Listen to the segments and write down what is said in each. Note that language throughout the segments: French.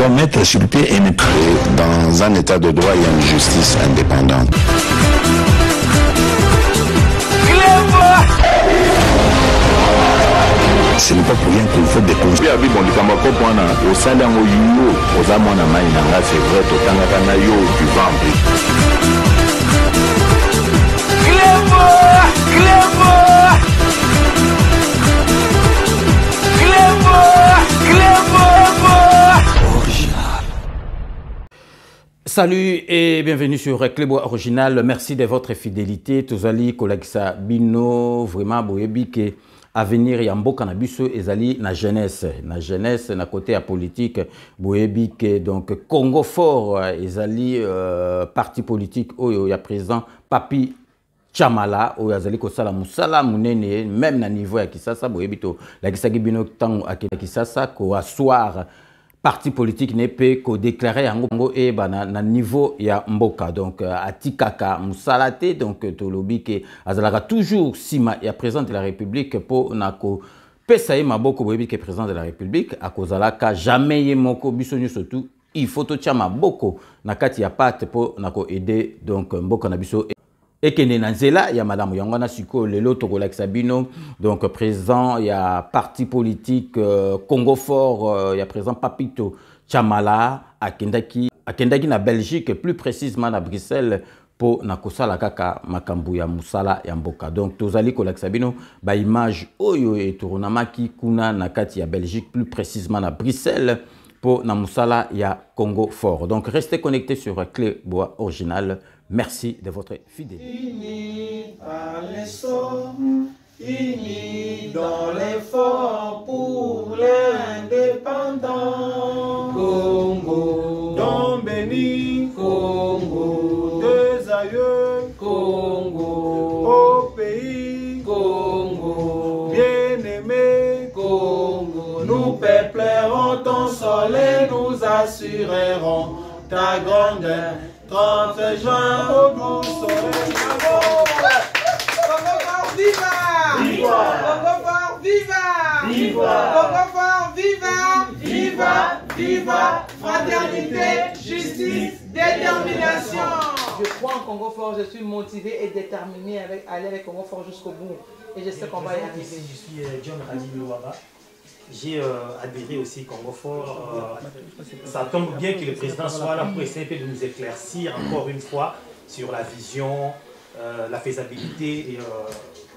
doit mettre sur pied et dans un état de droit, il y a une justice indépendante. Ce n'est pas pour rien qu'il faut des conseils. Salut et bienvenue sur Clébois Original. Merci de votre fidélité. Tozali Kolakisa Bino, vraiment boyebi que avenir ya mboka na biso ezali na jeunesse na côté ya politique boyebi que donc Congo fort ezali parti politique oyo ya président Papi Chamala oyo azali kosala musala munene même na niveau ya Kisasa boyebi to la kisaki bino tango akina Kisasa ko asseoir parti politique n'est pas qu'au déclarer en et na niveau ya mboka donc atikaka musalate donc tolobi ke azalaka toujours sima ya président de la République pour nako pesa maboko boyebi ke président de la République akozalaka jamais ye moko biso surtout il faut to tia maboko na kati ya pate pour nako aider donc mboka na biso et que Nenanzela, il y a madame Yangana Siko, le lot Togolak Sabino, donc président, il y a parti politique Congo fort, il y a président Papito Chamala, à Kendaki na Belgique, plus précisément à Bruxelles, pour Nakosala Kaka Makambuya Musala Yamboka. Donc, Tozali Kolak Sabino, ba image Oyo et Turunamaki Kuna Nakati à Belgique, plus précisément à Bruxelles, pour Namusala ya Congo fort. Donc, restez connectés sur Clébois Original. Merci de votre fidélité. Unis par l'essor, unis dans l'effort pour l'indépendance. Congo, don béni, Congo, deux aïeux, Congo, au pays, Congo, bien-aimé, Congo, nous peuplerons ton soleil, nous assurerons ta grandeur. 30 juin au doux soleil. Congo fort, viva! Viva! Congo fort, viva! Viva! Congo fort, viva! Viva! Viva! Fraternité, justice, détermination! Je crois en Congo fort, je suis motivé et déterminé à aller avec Congo fort jusqu'au bout. Et je sais qu'on va y arriver. Je suis John Radilouara. J'ai adhéré aussi Congo fort. Ça tombe bien que le président soit là pour essayer de nous éclaircir encore une fois sur la vision, la faisabilité et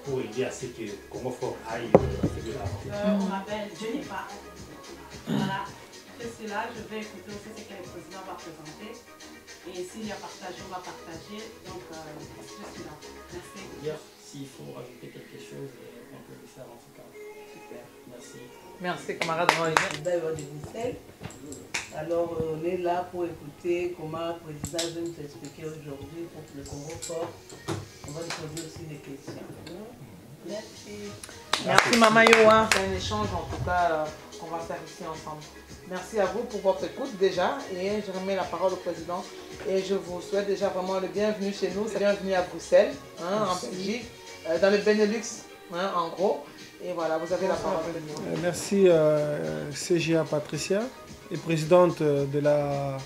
pour aider à ce que Congo fort aille de l'avant. On m'appelle Jennifer. Voilà, c'est cela. Je vais écouter aussi ce que le président va présenter. Et s'il y a partagé, on va partager. Donc, c'est cela. Merci. S'il faut rajouter quelque chose, on peut le faire en tout cas. Super, merci. Merci, camarade. Alors, on est là pour écouter comment le président veut nous expliquer aujourd'hui pour le Congo fort. On va lui poser aussi des questions. Merci. Merci, Maman Yoa. C'est un échange en tout cas qu'on va faire ici ensemble. Merci à vous pour votre écoute déjà. Et je remets la parole au président. Et je vous souhaite déjà vraiment le bienvenu chez nous. Bienvenue à Bruxelles, en Belgique, dans le Benelux, en gros. Et voilà, vous avez la parole. Merci CGA Patricia, et présidente de la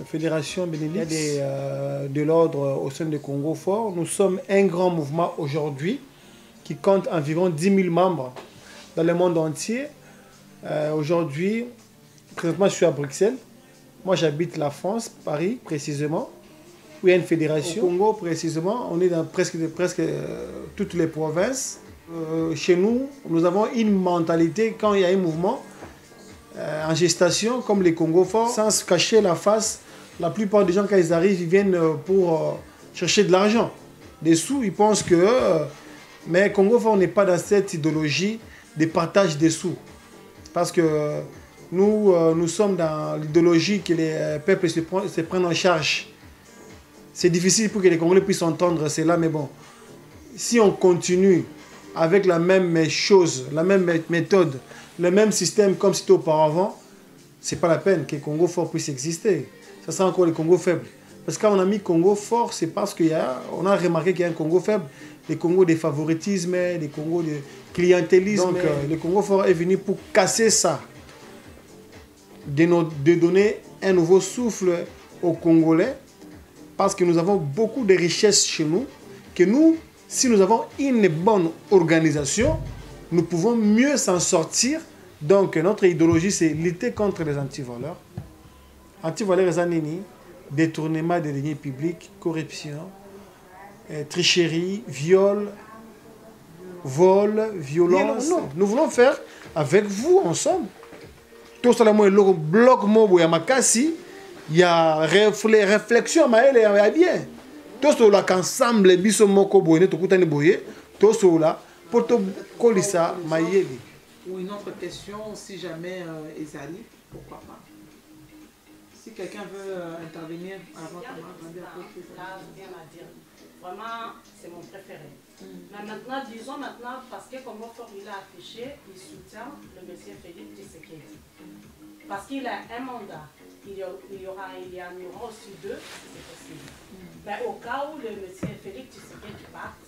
Fédération Benelux de l'ordre au sein de Congo fort. Nous sommes un grand mouvement aujourd'hui qui compte environ 10 000 membres dans le monde entier. Aujourd'hui, présentement je suis à Bruxelles. Moi j'habite la France, Paris précisément, où il y a une fédération. Au Congo précisément, on est dans presque toutes les provinces. Chez nous, nous avons une mentalité quand il y a un mouvement en gestation comme les Congo forts, sans se cacher la face. La plupart des gens quand ils arrivent, ils viennent pour chercher de l'argent, des sous. Ils pensent que mais Congo fort n'est pas dans cette idéologie de partage des sous, parce que nous sommes dans l'idéologie que les peuples se prennent en charge. C'est difficile pour que les Congolais puissent entendre cela, mais bon, si on continue avec la même chose, la même méthode, le même système comme c'était auparavant, c'est pas la peine que Congo fort puisse exister. Ça sera encore le Congo faible. Parce que quand on a mis Congo fort, c'est parce qu'on a remarqué qu'il y a un Congo faible, les Congos de favoritisme, les Congos de clientélisme. Donc le Congo fort est venu pour casser ça. de donner un nouveau souffle aux Congolais, parce que nous avons beaucoup de richesses chez nous, que nous, si nous avons une bonne organisation, nous pouvons mieux s'en sortir. Donc notre idéologie, c'est lutter contre les antivaleurs. Antivaleurs, les détournement des deniers publics, corruption, tricherie, viol, vol, violence. Non, nous voulons faire avec vous ensemble. Tout ça, le bloc mobo ya makasi, il y a réflexion, mais elle est bien. Tout ça, qu'ensemble, biso moko boye, tout kutani boye, tout ça, pour te coller ça, maïeli. Ou une autre question, si jamais Ezali, pourquoi pas? Si quelqu'un veut intervenir avant qu'on va là, rien à dire. Vraiment, c'est mon préféré. Mais maintenant, disons maintenant, parce que comme il a affiché, il soutient le monsieur Félix Tshisekedi. Parce qu'il a un mandat. Il y en aura aussi deux, si c'est possible. Mais au cas où le monsieur Félix Tshisekedi parte,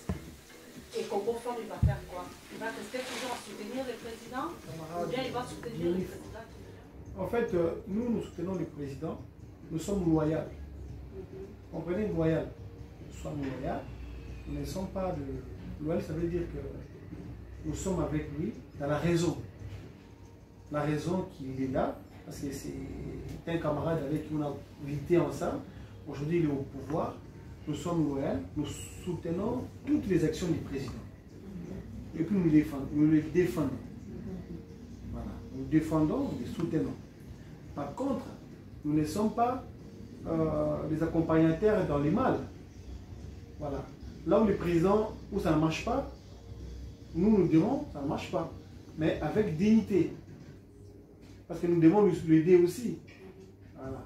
et Congo Fort, il va faire quoi? Il va rester toujours à soutenir le président? Ou bien il va soutenir le président? En fait, nous soutenons le président, nous sommes loyaux. Comprenez, loyaux. Nous sommes loyaux, nous ne sommes pas de... Loyal, ça veut dire que nous sommes avec lui dans la raison. La raison qu'il est là, parce que c'est un camarade avec qui on a lutté ensemble. Aujourd'hui, il est au pouvoir. Nous sommes loyaux, nous soutenons toutes les actions du président. Et puis nous les défendons. Voilà. Nous défendons, nous les soutenons. Par contre, nous ne sommes pas des accompagnateurs dans les mal. Voilà. Là où le président, où ça ne marche pas, nous dirons, ça ne marche pas. Mais avec dignité. Parce que nous devons l'aider aussi. Voilà.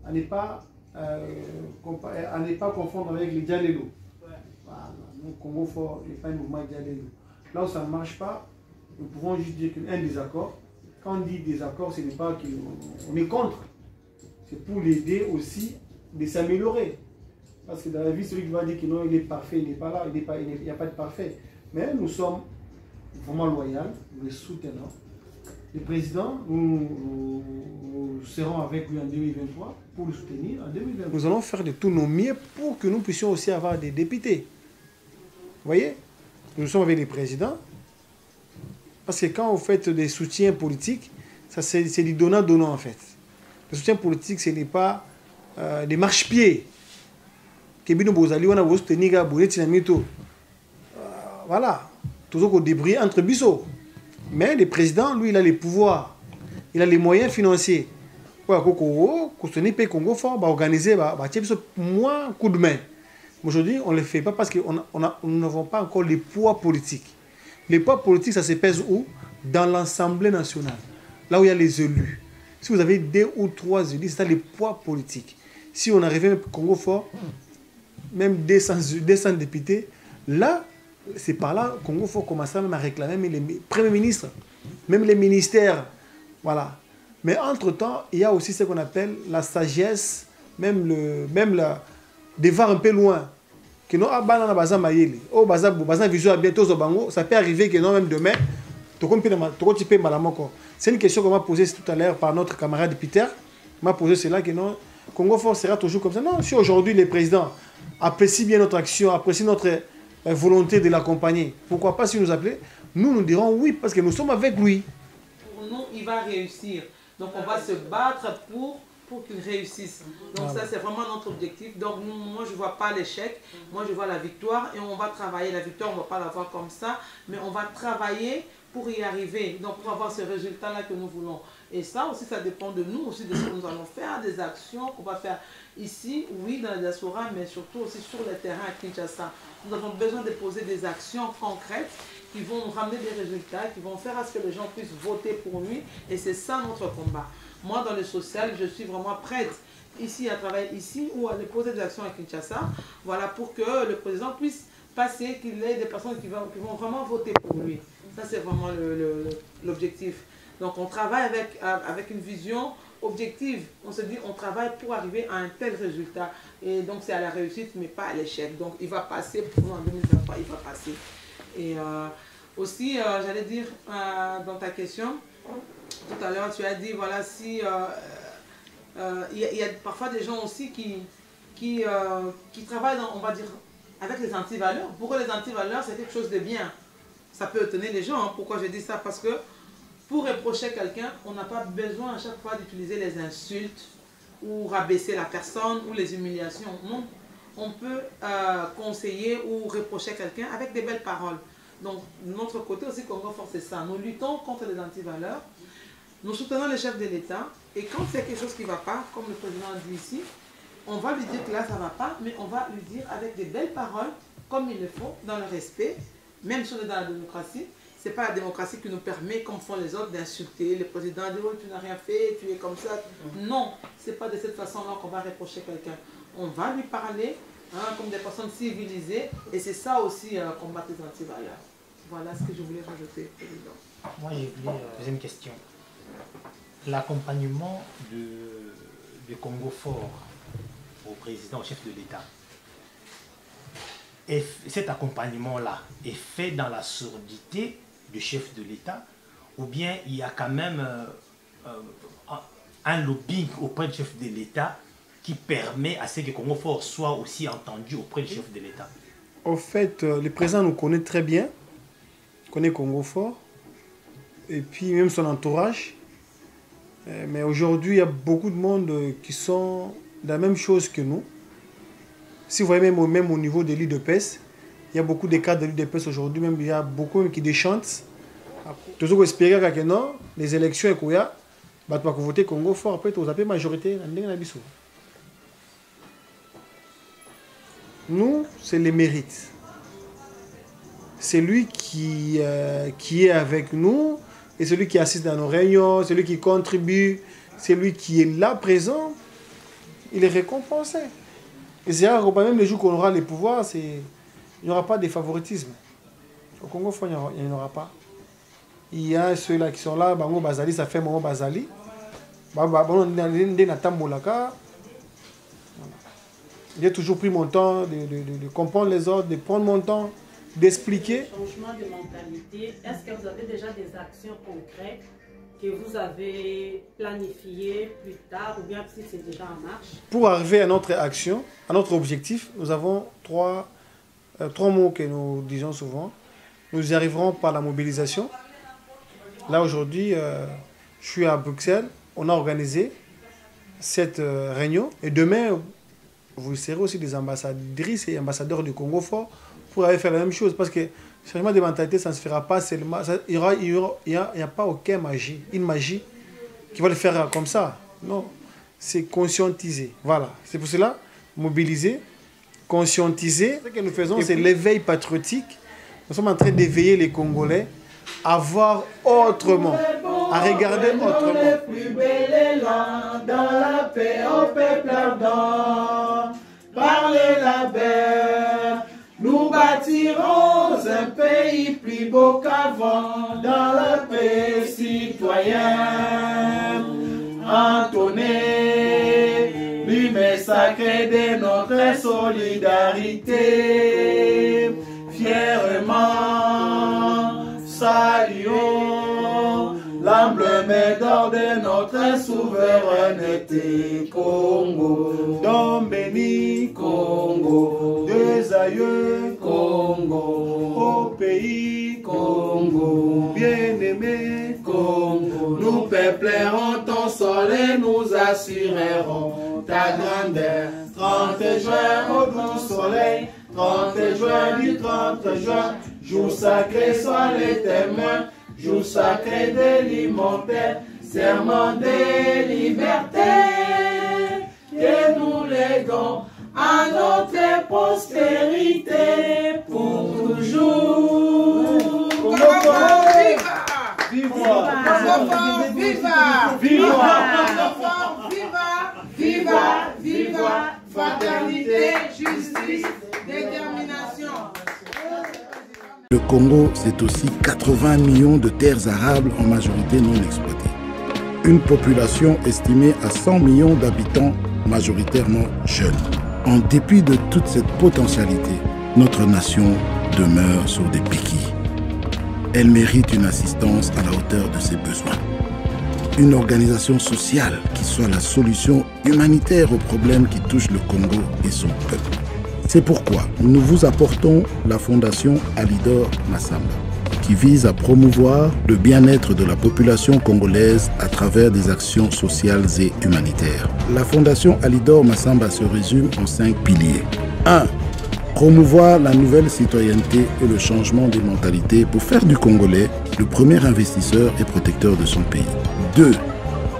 À ne pas confondre avec les Djalelo. Voilà. Nous, Congo Fort, il n'y a pas un mouvement Djalelo. Là où ça ne marche pas, nous pouvons juste dire qu'un désaccord. Quand on dit désaccord, ce n'est pas qu'on est contre. C'est pour l'aider aussi de s'améliorer. Parce que dans la vie, celui qui va dire que non, il est parfait, il n'est pas là, il n'y a pas de parfait. Mais nous sommes vraiment loyaux, nous les soutenons. Le président, nous serons avec lui en 2023 pour le soutenir en 2023. Nous allons faire de tout nos mieux pour que nous puissions aussi avoir des députés. Vous voyez? Nous sommes avec les présidents. Parce que quand vous faites des soutiens politiques, c'est du donnant-donnant en fait. Le soutien politique, ce n'est pas des marche-pieds. Voilà. Toujours au débris entre Bissot. Mais le président, lui, il a les pouvoirs. Il a les moyens financiers. Congo Fort va organiser moins coup de main. Aujourd'hui, on ne le fait pas parce que nous n'avons pas encore les poids politiques. Les poids politiques, ça se pèse où? Dans l'Assemblée nationale. Là où il y a les élus. Si vous avez 2 ou 3 élus, c'est les poids politiques. Si on arrivait au Congo Fort, même 200 députés, là, c'est par là que Congo Fort commence même à réclamer même les premiers ministres, même les ministères. Voilà. Mais entre-temps, il y a aussi ce qu'on appelle la sagesse, de voir un peu loin. Que non, ça peut arriver que non, même demain, c'est une question qu'on m'a posée tout à l'heure par notre camarade Peter. Il m'a posé cela que non, Congo Fort sera toujours comme ça. Non, si aujourd'hui le président apprécie bien notre action, apprécie notre volonté de l'accompagner, pourquoi pas si nous appelez, nous dirons oui, parce que nous sommes avec lui. Pour nous, il va réussir. Donc on va se battre pour qu'il réussisse. Donc ça, c'est vraiment notre objectif. Donc moi, je ne vois pas l'échec. Moi, je vois la victoire et on va travailler. La victoire, on ne va pas la voir comme ça, mais on va travailler pour y arriver. Donc pour avoir ce résultat-là que nous voulons. Et ça aussi, ça dépend de nous, aussi de ce que nous allons faire, des actions qu'on va faire ici, oui, dans la diaspora, mais surtout aussi sur le terrain à Kinshasa. Nous avons besoin de poser des actions concrètes qui vont nous ramener des résultats, qui vont faire à ce que les gens puissent voter pour lui. Et c'est ça notre combat. Moi, dans le social, je suis vraiment prête ici à travailler ici ou à poser des actions à Kinshasa, voilà, pour que le président puisse passer, qu'il ait des personnes qui vont vraiment voter pour lui. Ça, c'est vraiment l'objectif. Donc, on travaille avec une vision objective. On se dit, on travaille pour arriver à un tel résultat. Et donc, c'est à la réussite, mais pas à l'échec. Donc, il va passer, pour nous, en 2023, il va passer. Et aussi, j'allais dire, dans ta question, Tout à l'heure, tu as dit, voilà, si il y a parfois des gens aussi qui travaillent, on va dire, avec les antivaleurs. Pour eux, les antivaleurs, c'est quelque chose de bien. Ça peut étonner les gens. Hein. Pourquoi je dis ça? Parce que pour reprocher quelqu'un, on n'a pas besoin à chaque fois d'utiliser les insultes ou rabaisser la personne ou les humiliations. Non, on peut conseiller ou reprocher quelqu'un avec des belles paroles. Donc, de notre côté aussi, Congo Fort, c'est ça. Nous luttons contre les antivaleurs. Nous soutenons le chef de l'État. Et quand c'est quelque chose qui ne va pas, comme le président dit ici, on va lui dire que là, ça ne va pas, mais on va lui dire avec des belles paroles, comme il le faut, dans le respect, même si on est dans la démocratie. Ce n'est pas la démocratie qui nous permet, comme font les autres, d'insulter le président, de dire oh, tu n'as rien fait, tu es comme ça. Non, ce n'est pas de cette façon-là qu'on va reprocher quelqu'un. On va lui parler hein, comme des personnes civilisées, et c'est ça aussi combattre les antivaleurs. Voilà ce que je voulais rajouter, président. Moi, j'ai voulu deuxième question. L'accompagnement de Congo Fort au président, au chef de l'État, cet accompagnement-là est fait dans la surdité du chef de l'État ou bien il y a quand même un lobbying auprès du chef de l'État qui permet à ce que Congo Fort soit aussi entendu auprès du chef de l'État? Au fait, le président nous connaît très bien, connaît Congo Fort, et puis même son entourage. Mais aujourd'hui, il y a beaucoup de monde qui sont dans la même chose que nous. Si vous voyez même au niveau des lits de peste, il y a beaucoup de cas de lits de peste aujourd'hui, même il y a beaucoup qui déchantent. Tout ce qu'on espère que non, les élections, il y a voter Congo Fort, après vous avez majorité. Nous, c'est les mérites. C'est lui qui est avec nous, et celui qui assiste dans nos réunions, celui qui contribue, celui qui est là présent, il est récompensé. Et c'est rare, même les jours qu'on aura les pouvoirs, il n'y aura pas de favoritisme. Au Congo, il n'y en aura pas. Il y a ceux-là qui sont là, Bango Bazali, ça fait Bango Bazali. J'ai toujours pris mon temps de comprendre les autres, de prendre mon temps, d'expliquer. Changement de mentalité, est-ce que vous avez déjà des actions concrètes que vous avez planifiées plus tard ou bien si c'est déjà en marche? Pour arriver à notre action, à notre objectif, nous avons trois mots que nous disons souvent. Nous y arriverons par la mobilisation. Là aujourd'hui, je suis à Bruxelles, on a organisé cette réunion et demain, vous serez aussi des ambassadrices et ambassadeurs du Congo Fort pour aller faire la même chose. Parce que le changement de mentalité, ça ne se fera pas seulement. Il n'y a pas aucune magie, une magie qui va le faire comme ça. Non, c'est conscientiser. Voilà, c'est pour cela, mobiliser, conscientiser. Ce que nous faisons, c'est l'éveil patriotique. Nous sommes en train d'éveiller les Congolais à voir autrement, à regarder autrement. Le plus bel élan dans la paix au peuple ardent. Par les labeurs, nous bâtirons un pays plus beau qu'avant dans la paix citoyenne. Entonner l'hymne sacré de notre solidarité. Fièrement, saluons l'emblème d'or de notre souveraineté. Congo, Dom béni, Congo, deux aïeux, Congo, au pays, Congo, bien-aimé, Congo. Nous peuplerons ton sol et nous assurerons ta grandeur. 30 juin au doux soleil, 30 juin du 30 juin, jour sacré soit les témoins, jour sacré de l'immortel, serment de liberté, que nous léguons à notre postérité pour toujours. Viva! Viva! Viva! Viva! Viva! Fraternité, justice, détermination. Le Congo, c'est aussi 80 millions de terres arables en majorité non exploitées. Une population estimée à 100 millions d'habitants, majoritairement jeunes. En dépit de toute cette potentialité, notre nation demeure sur des piquilles. Elle mérite une assistance à la hauteur de ses besoins. Une organisation sociale qui soit la solution humanitaire aux problèmes qui touchent le Congo et son peuple. C'est pourquoi nous vous apportons la Fondation Alidor Massamba, qui vise à promouvoir le bien-être de la population congolaise à travers des actions sociales et humanitaires. La Fondation Alidor Massamba se résume en 5 piliers. 1. Promouvoir la nouvelle citoyenneté et le changement des mentalités pour faire du Congolais le premier investisseur et protecteur de son pays. 2.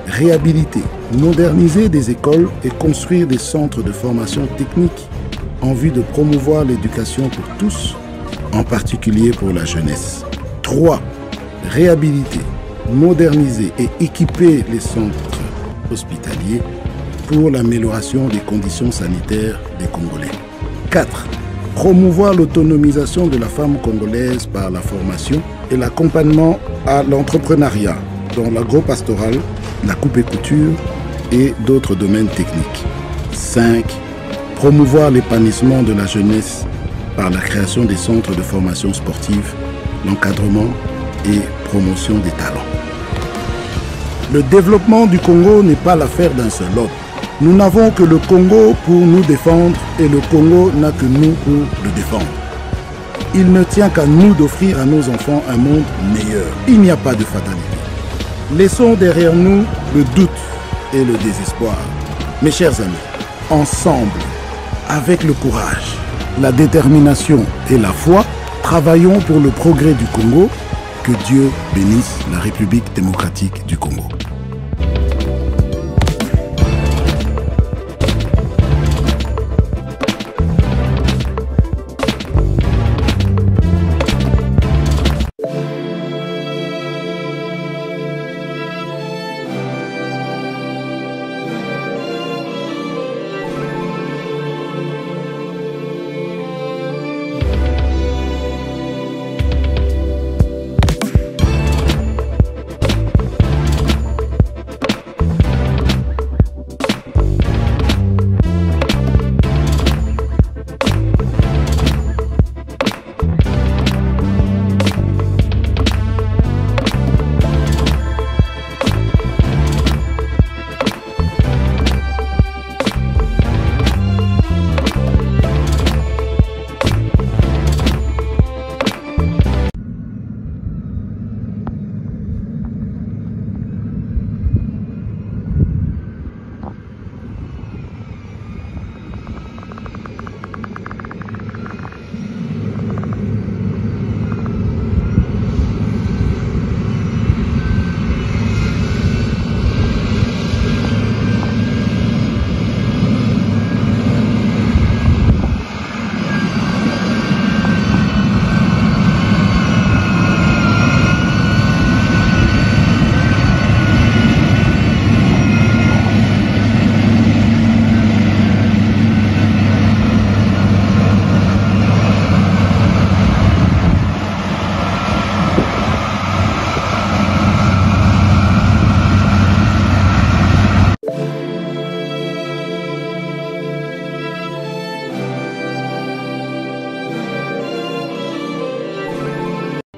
Réhabiliter, moderniser des écoles et construire des centres de formation technique en vue de promouvoir l'éducation pour tous, en particulier pour la jeunesse. 3. Réhabiliter, moderniser et équiper les centres hospitaliers pour l'amélioration des conditions sanitaires des Congolais. 4. Promouvoir l'autonomisation de la femme congolaise par la formation et l'accompagnement à l'entrepreneuriat dans l'agro-pastoral, la coupe et couture et d'autres domaines techniques. 5. Promouvoir l'épanouissement de la jeunesse par la création des centres de formation sportive, l'encadrement et promotion des talents. Le développement du Congo n'est pas l'affaire d'un seul homme. Nous n'avons que le Congo pour nous défendre et le Congo n'a que nous pour le défendre. Il ne tient qu'à nous d'offrir à nos enfants un monde meilleur. Il n'y a pas de fatalité. Laissons derrière nous le doute et le désespoir. Mes chers amis, ensemble, avec le courage, la détermination et la foi, travaillons pour le progrès du Congo. Que Dieu bénisse la République démocratique du Congo.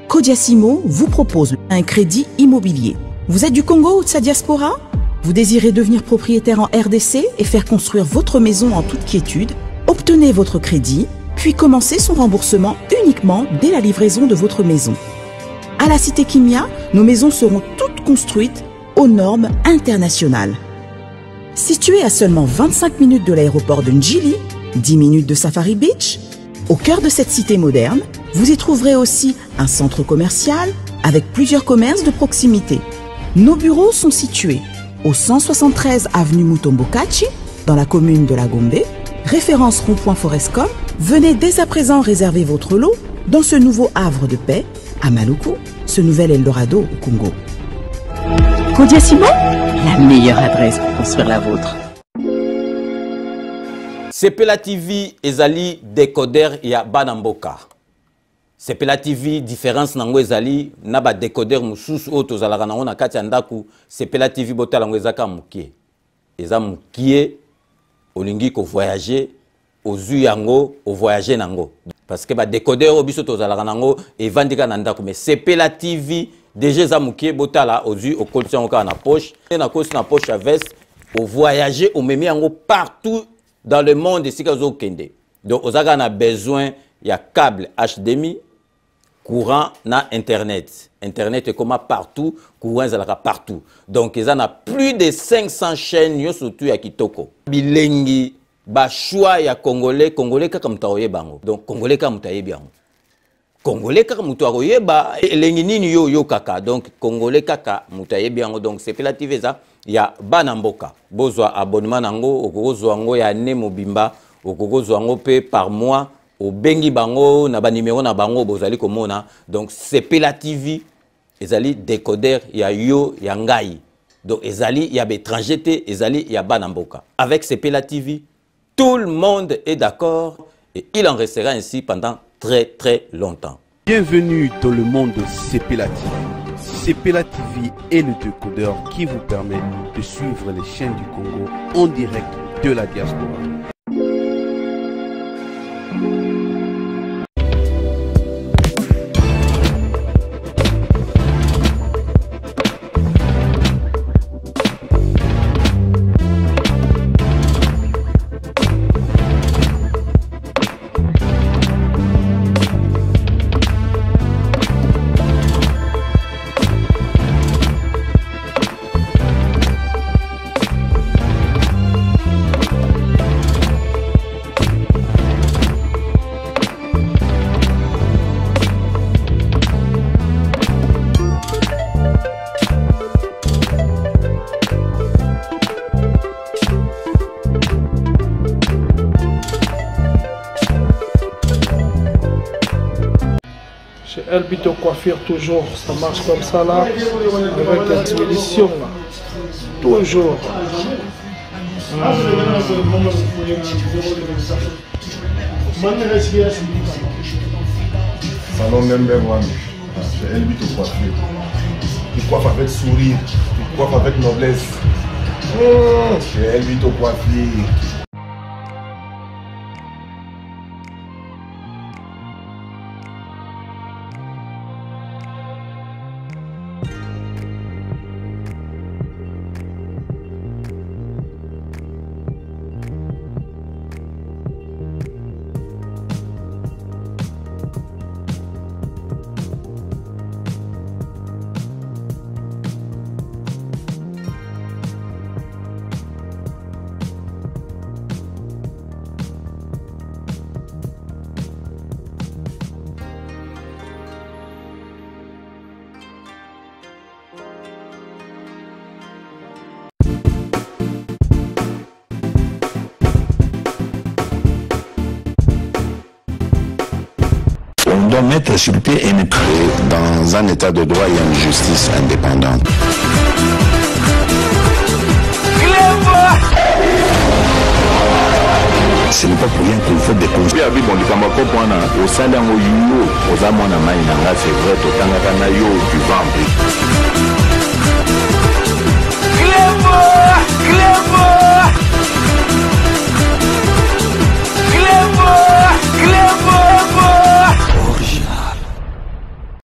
Codiasimo vous propose un crédit immobilier. Vous êtes du Congo ou de sa diaspora? Vous désirez devenir propriétaire en RDC et faire construire votre maison en toute quiétude? Obtenez votre crédit, puis commencez son remboursement uniquement dès la livraison de votre maison. À la Cité Kimia, nos maisons seront toutes construites aux normes internationales. Située à seulement 25 minutes de l'aéroport de Njili, 10 minutes de Safari Beach, au cœur de cette cité moderne, vous y trouverez aussi un centre commercial avec plusieurs commerces de proximité. Nos bureaux sont situés au 173 avenue Mutombokachi, dans la commune de la Gombe, référence rond-point Forescom. Venez dès à présent réserver votre lot dans ce nouveau havre de paix à Maluku, ce nouvel Eldorado au Congo. Codiasimo, la meilleure adresse pour construire la vôtre. Sepela TV ezali décodeur ya Banamboka. Sepela TV différence nango ezali na ba décodeur mususu o tozalaka nango na kati ya ndaku. Sepela TV botala ngo ezaka mukie. Eza mukie olingi ko voyager ozu yango o voyager nango. parce que ba décodeur au biso tozalaka nango et vandika na ndako mais Sepela TV déjà za mukie botala ozu au collection ka na poche na kosi na poche à veste au voyager au memi yango partout dans le monde ici ka zo kende donc ozaka na besoin ya câble HDMI courant na internet est comme partout courant zalaka partout donc ils en a plus de 500 chaînes yo surtout ya kitoko bilengi ba choix ya congolais kaka mutaoye bango donc congolais kaka mutaye bien congolais kaka mutaoye ba elengi nini yo kaka donc congolais kaka mutaye bien donc c'est Sepela TV za ya bana mboka bozwa abonnement nango okozwa ngo ya ne mobimba okozwa ngo pe par mois au bengi bango na ba numéro na bango bozali komona donc Sepela TV ezali décodeur ya yo ya ngai donc ezali ya étranger te ezali ya bana mboka avec Sepela TV tout le monde est d'accord et il en restera ainsi pendant très longtemps. Bienvenue dans le monde de Sepela TV. Sepela TV est le décodeur qui vous permet de suivre les chaînes du Congo en direct de la diaspora. Chez Elbito Coiffure, toujours, ça marche comme ça là, avec l'expédition là. Toujours. Salon number one, chez Elbito Coiffure. Tu coiffes avec sourire, tu coiffes avec noblesse. Chez Elbito Coiffure. On doit mettre sur pied et dans un état de droit, il y a une justice indépendante. Ce n'est pas pour rien qu'il faut découvrir. C'est vrai,